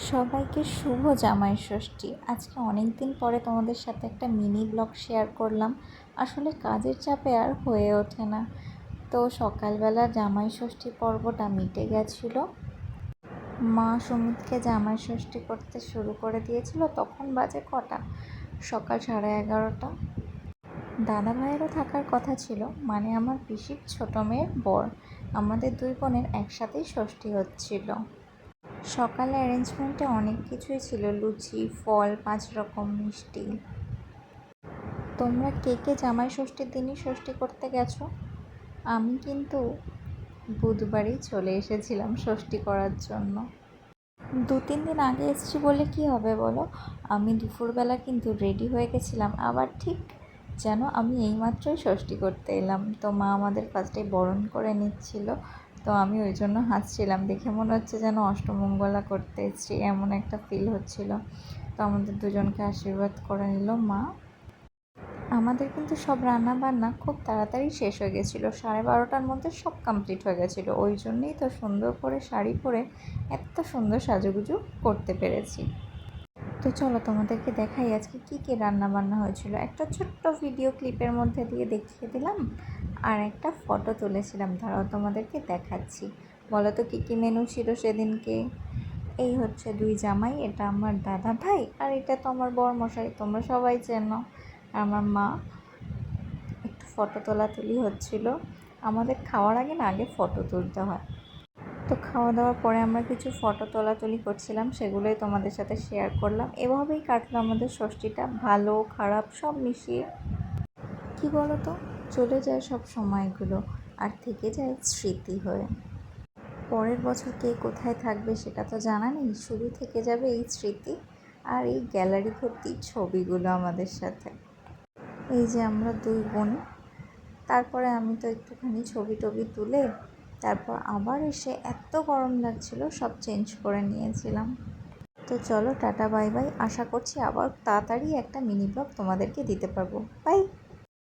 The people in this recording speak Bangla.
সবাইকে শুভ জামাই ষষ্ঠী। আজকে অনেক দিন পরে তোমাদের সাথে একটা মিনি ব্লগ শেয়ার করলাম। আসলে কাজের চাপে আর হয়ে ওঠে না। তো সকালবেলা জামাই ষষ্ঠী পর্বটা মিটে গেছিলো। মা সুমিতকে জামাই ষষ্ঠী করতে শুরু করে দিয়েছিল। তখন বাজে কটা? সকাল 11:30। দাদা ভাইয়েরও থাকার কথা ছিল, মানে আমার পিসির ছোটো মেয়ের বর। আমাদের দুই বোনের একসাথেই ষষ্ঠী হচ্ছিল। সকালে অ্যারেঞ্জমেন্টে অনেক কিছুই ছিল, লুচি, ফল, 5 রকম মিষ্টি। তোমরা কে কে জামাই ষষ্ঠীর দিনই ষষ্ঠী করতে গেছো? আমি কিন্তু বুধবারই চলে এসেছিলাম ষষ্ঠী করার জন্য। 2-3 দিন আগে এসেছি বলে কি হবে বলো? আমি দুপুরবেলা কিন্তু রেডি হয়ে গেছিলাম, আবার ঠিক যেন আমি এইমাত্রই ষষ্ঠী করতে এলাম। তো মা আমাদের ফার্স্টে বরণ করে নিচ্ছিল। তো আমি ওই জন্য হাসছিলাম, দেখে মনে হচ্ছে যেন অষ্টমঙ্গলা করতে এসেছি, এমন একটা ফিল হচ্ছিল। তো আমাদের দুজনকে আশীর্বাদ করে নিল মা। আমাদের কিন্তু সব রান্না বান্না খুব তাড়াতাড়ি শেষ হয়ে গেছিলো, 12:30টার মধ্যে সব কমপ্লিট হয়ে গেছিলো। ওই জন্যেই তো সুন্দর করে শাড়ি পরে এত সুন্দর সাজুগুজু করতে পেরেছি। তো চলো তোমাদেরকে দেখাই আজকে কী কী রান্না বান্না হয়েছিল। একটা ছোট্ট ভিডিও ক্লিপের মধ্যে দিয়ে দেখিয়ে দিলাম, আর একটা ফটো তুলেছিলাম, দাঁড়াও তোমাদেরকে দেখাচ্ছি। বলো তো কী কী মেনু ছিল সেদিনকে। এই হচ্ছে 2 জামাই, এটা আমার দাদা ভাই, আর এটা তো আমার বরমশাই, তোমরা সবাই চেনো। আর আমার মা। একটু ফটো তোলাতুলি হচ্ছিল। আমাদের খাওয়ার আগে না, আগে ফটো তুলতে হয়। তো খাওয়া দাওয়ার পরে আমরা কিছু ফটো তোলাতুলি করছিলাম, সেগুলোই তোমাদের সাথে শেয়ার করলাম। এভাবেই কাটলো আমাদের ষষ্ঠীটা, ভালো খারাপ সব মিশিয়ে। কি বলো তো, চলে যায় সব সময়গুলো, আর থেকে যায় স্মৃতি হয়ে। পরের বছর কে কোথায় থাকবে সেটা তো জানা নেই, শুধু থেকে যাবে এই স্মৃতি আর এই গ্যালারি ভর্তি ছবিগুলো আমাদের সাথে। এই যে আমরা দুই বোন। তারপরে আমি তো একটুখানি ছবি টবি তুলে তারপর আবার এসে এত গরম লাগছিল, সব চেঞ্জ করে নিয়েছিলাম। তো চলো টাটা বাই বাই, আশা করছি আবার তাড়াতাড়ি একটা মিনি ব্লগ তোমাদেরকে দিতে পারবো। বাই।